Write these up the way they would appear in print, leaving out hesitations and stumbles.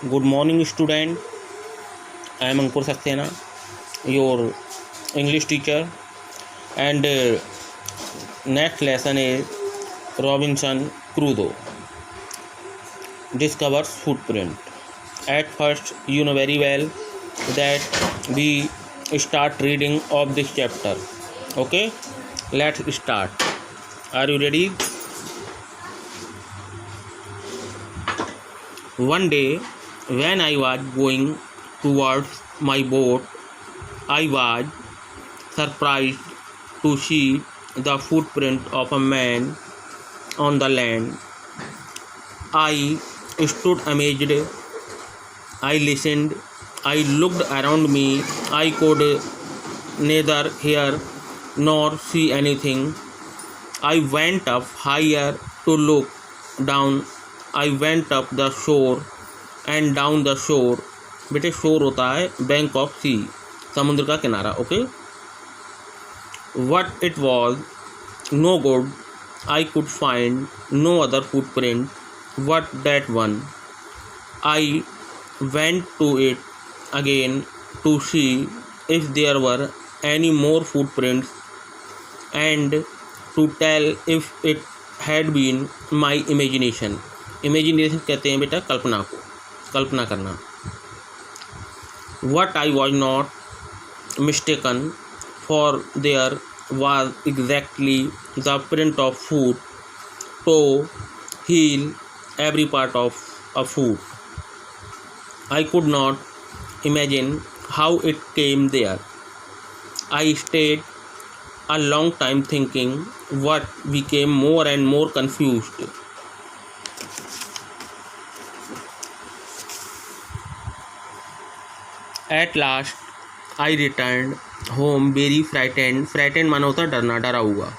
Good morning, student. I am Ankur Saxena, your English teacher, and next lesson is Robinson Crusoe discovers footprint. At first, you know very well that we start reading of this chapter. Okay, let's start. Are you ready? One day, when I was going towards my boat, I was surprised to see the footprint of a man on the land. I stood amazed. I listened. I looked around me. I could neither hear nor see anything. I went up higher to look down. I went up the shore and down the shore. बेटे शोर होता है bank of सी, समुद्र का किनारा. Okay, what it was, no good. I could find no other footprint but that one. I went to it again to see if there were any more footprints and to tell if it had been my imagination. Imagination कहते हैं बेटा कल्पना को, कल्पना करना. What I was not mistaken for, there was exactly the print of foot, toe, heel, every part of a foot. I could not imagine how it came there. I stayed a long time thinking, what became more and more confused. At last, I returned home very frightened. Frightened माना होता डरना, डरा हुआ.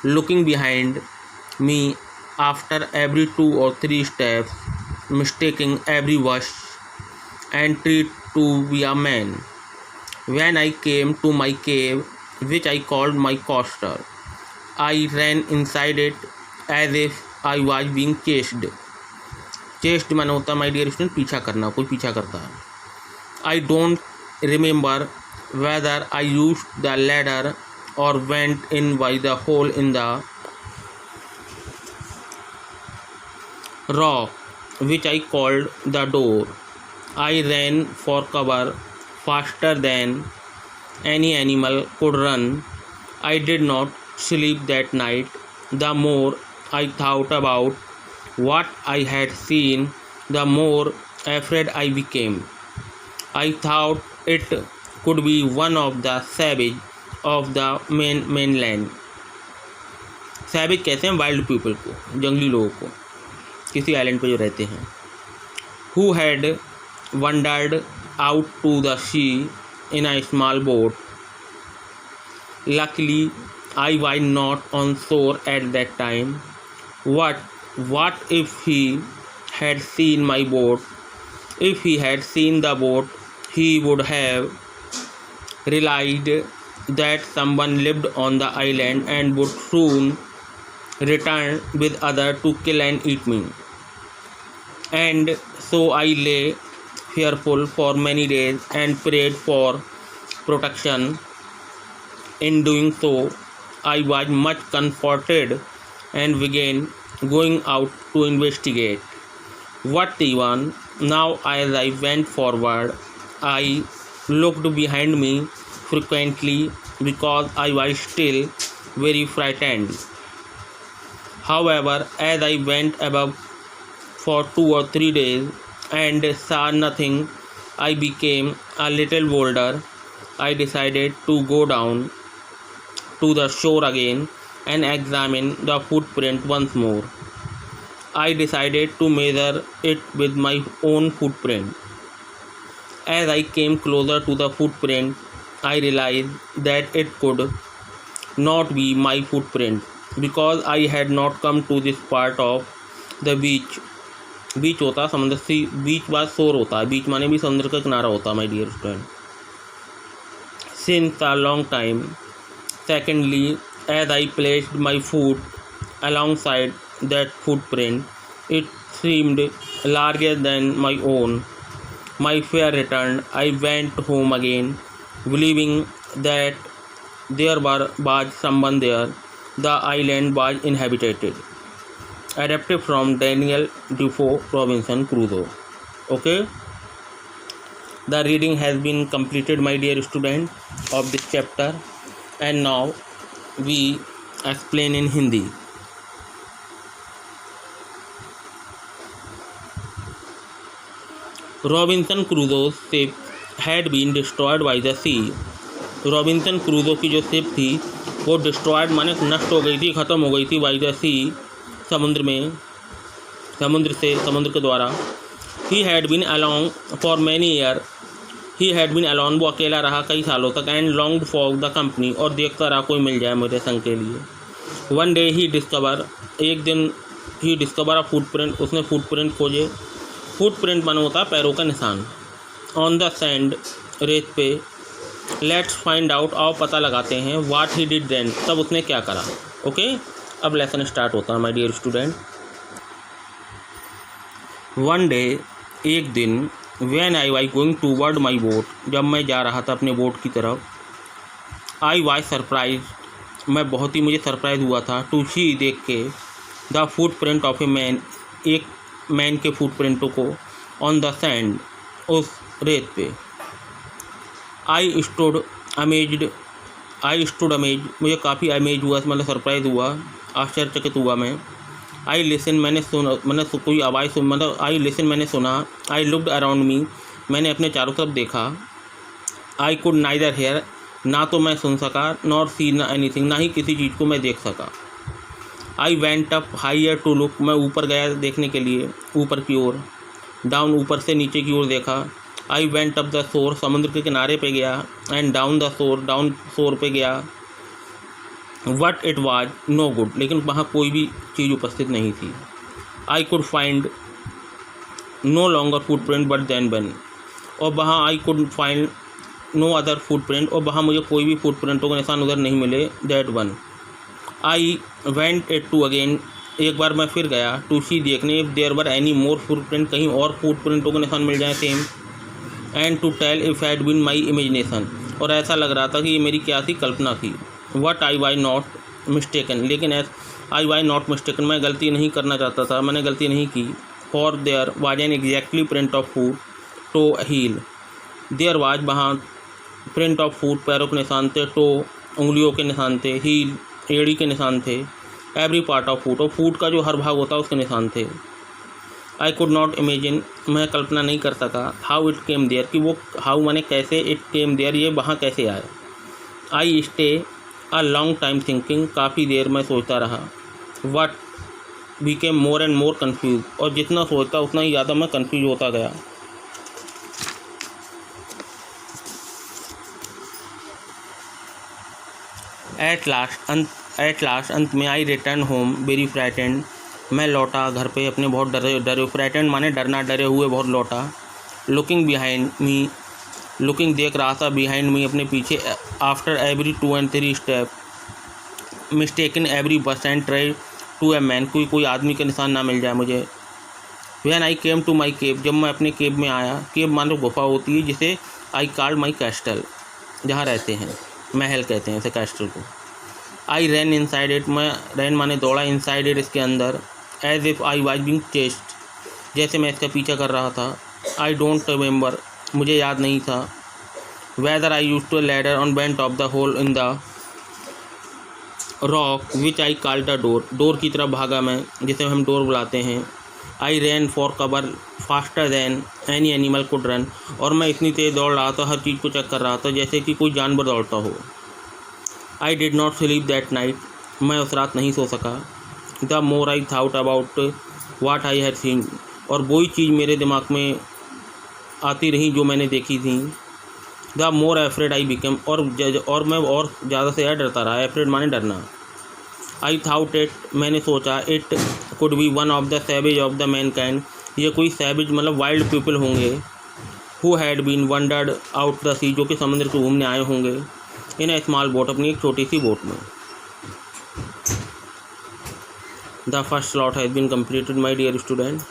Looking behind me after every 2 or 3 steps, mistaking every bush and tree to be a man. When I came to my cave, which I called my coaster, I ran inside it as if I was being chased. Chased माना होता my dear student पीछा करना, कोई पीछा करता है. I don't remember whether I used the ladder or went in by the hole in the rock, which I called the door. I ran for cover faster than any animal could run. I did not sleep that night. The more I thought about what I had seen, the more afraid I became. I thought it could be one of the savage of the mainland. savage कहते हैं wild people को, जंगली लोगों को, किसी island पे जो रहते हैं. Who had wandered out to the sea in a small boat. Luckily, I was not on shore at that time. What if he had seen my boat? If he had seen the boat, he would have realized that someone lived on the island and would soon return with others to kill and eat me. And so I lay fearful for many days and prayed for protection. In doing so, I was much comforted and began going out to investigate. What even now, as I went forward, I looked behind me frequently because I was still very frightened. However, as I went above for 2 or 3 days and saw nothing, I became a little bolder. I decided to go down to the shore again and examine the footprint once more. I decided to measure it with my own footprint. As I came closer to the footprint, I realized that it could not be my footprint because I had not come to this part of the beach. बीच होता समुद्र सी, बीच बाद शोर होता है, बीच माने भी समुद्र का किनारा होता है, my dear student. Since a long time. Secondly, as I placed my foot alongside that footprint, it seemed larger than my own. My fear returned. I went home again, believing that there was someone there. The island was inhabited. Adapted from Daniel Defoe Robinson Crusoe. Okay, the reading has been completed, my dear student, of this chapter, and now we explain in Hindi. Robinson Crusoe's ship had been destroyed by the sea. Robinson क्रूजो की जो ship थी वो destroyed माने नष्ट हो गई थी, ख़त्म हो गई थी, बाई द सी समुद्र के द्वारा. He had been along for many year. He had been alone, वो अकेला रहा कई सालों तक. And longed for the company, और देखता रहा कोई मिल जाए मेरे संग के लिए. वन डे ही डिस्कवर, एक दिन ही डिस्कवर अ फुटप्रिंट, उसने फुटप्रिंट खोजे. फुटप्रिंट माने होता है पैरों का निशान. ऑन द सैंड, रेत पे. लेट्स फाइंड आउट, आओ पता लगाते हैं. व्हाट ही डिड देन, तब उसने क्या करा. ओके, अब लेसन स्टार्ट होता है my dear student. One day, एक दिन. When I was going toward my boat, जब मैं जा रहा था अपने बोट की तरफ. आई वाज सरप्राइज, मैं बहुत ही मुझे सरप्राइज हुआ था. टू सी, देख के. The footprint of a man, एक मैन के फुटप्रिंटों को. ऑन द सैंड, उस रेत पे. आई स्टूड अमेज्ड, मुझे काफ़ी अमेज हुआ, मतलब सरप्राइज हुआ, आश्चर्यचकित हुआ मैं. आई लिसन, मैंने कोई आवाज़ सुन, मतलब आई लिसन, मैंने सुना. आई लुक्ड अराउंड मी, मैंने अपने चारों तरफ देखा. आई कुड नाइदर हेयर, ना तो मैं सुन सका, नॉर सी एनीथिंग, ना ही किसी चीज़ को मैं देख सका. I went up higher to look, मैं ऊपर गया देखने के लिए, ऊपर की ओर. डाउन, ऊपर से नीचे की ओर देखा. आई वेंट अप द शोर, समुद्र के किनारे पे गया. And down the shore, down shore पे गया. What it was no good, लेकिन वहाँ कोई भी चीज़ उपस्थित नहीं थी. I could find no longer footprint but then one, और वहाँ I could find no other footprint, और वहाँ मुझे कोई भी फुटप्रिंटों के निशान उधर नहीं मिले. That one. I went it to again, एक बार मैं फिर गया. टू सी, देखने. If there were any more footprint, कहीं और फुटप्रिंटों के निशान मिल जाए same. And to tell if had been my imagination, और ऐसा लग रहा था कि ये मेरी क्या थी, कल्पना थी. What I why not mistaken, लेकिन आई वाई नॉट मिस्टेकन, मैं गलती नहीं करना चाहता था, मैंने गलती नहीं की. For there was an exactly print of foot toe heel. There was, वहाँ प्रिंट ऑफ फूट, पैरों के निशान थे. टो, उंगलियों के निशान थे. हील, एड़ी के निशान थे. एवरी पार्ट ऑफ फूट, और फूट का जो हर भाग होता है उसके निशान थे. आई कुड नॉट इमेजिन, मैं कल्पना नहीं कर सका. हाउ इट केम देयर, कि वो हाउ माने कैसे, इट केम देयर, ये वहाँ कैसे आया. I stay a long time thinking, काफ़ी देर मैं सोचता रहा. What became more and more confuse, और जितना सोचता उतना ही ज़्यादा मैं कन्फ्यूज होता गया. एट लास्ट अंत में. आई रिटर्न होम वेरी फ्राइटेंड, मैं लौटा घर पे अपने बहुत डरे. फ्राइटेंड माने डरना, डरे हुए बहुत लौटा. लुकिंग बिहाइंड मी, लुकिंग देख रहा था. बिहाइंड मी, अपने पीछे. After every 2 and 3 step. Mistaken every bus and try to a man, कोई आदमी का निशान ना मिल जाए मुझे. When I came to my केव, जब मैं अपने केव में आया. केव मानो गुफा होती है, जिसे आई कॉल्ड माई कैस्टल, जहाँ रहते हैं, महल कहते हैं इसे कैस्टल को. आई रैन इनसाइड इट, मैं रैन माने दौड़ा, इनसाइड इट, इसके अंदर. As if I was being chased, जैसे मैं इसका पीछा कर रहा था. आई डोंट रिमेंबर, मुझे याद नहीं था. Whether I use to ladder on went off the hole in the rock which I called the door, door की तरफ भागा मैं, जिसे हम डोर बुलाते हैं. I ran for cover faster than any animal could run, और मैं इतनी तेज़ दौड़ रहा था, हर चीज़ को चेक कर रहा था जैसे कि कोई जानवर दौड़ता हो. I did not sleep that night, मैं उस रात नहीं सो सका. The more I thought about what I had seen, और वही चीज़ मेरे दिमाग में आती रही जो मैंने देखी थी. The more afraid I become, और मैं और ज़्यादा से ज़्यादा डरता रहा. एफ्रेड माने डरना. आई थाउट इट, मैंने सोचा. It could be one of the savage of the mankind, ये कोई सैवेज मतलब वाइल्ड पीपल होंगे. Who had been wandered out the sea, जो कि समुद्र को घूमने आए होंगे. इन ए स्मॉल बोट, अपनी एक छोटी सी बोट में. The first slot has been completed my dear student.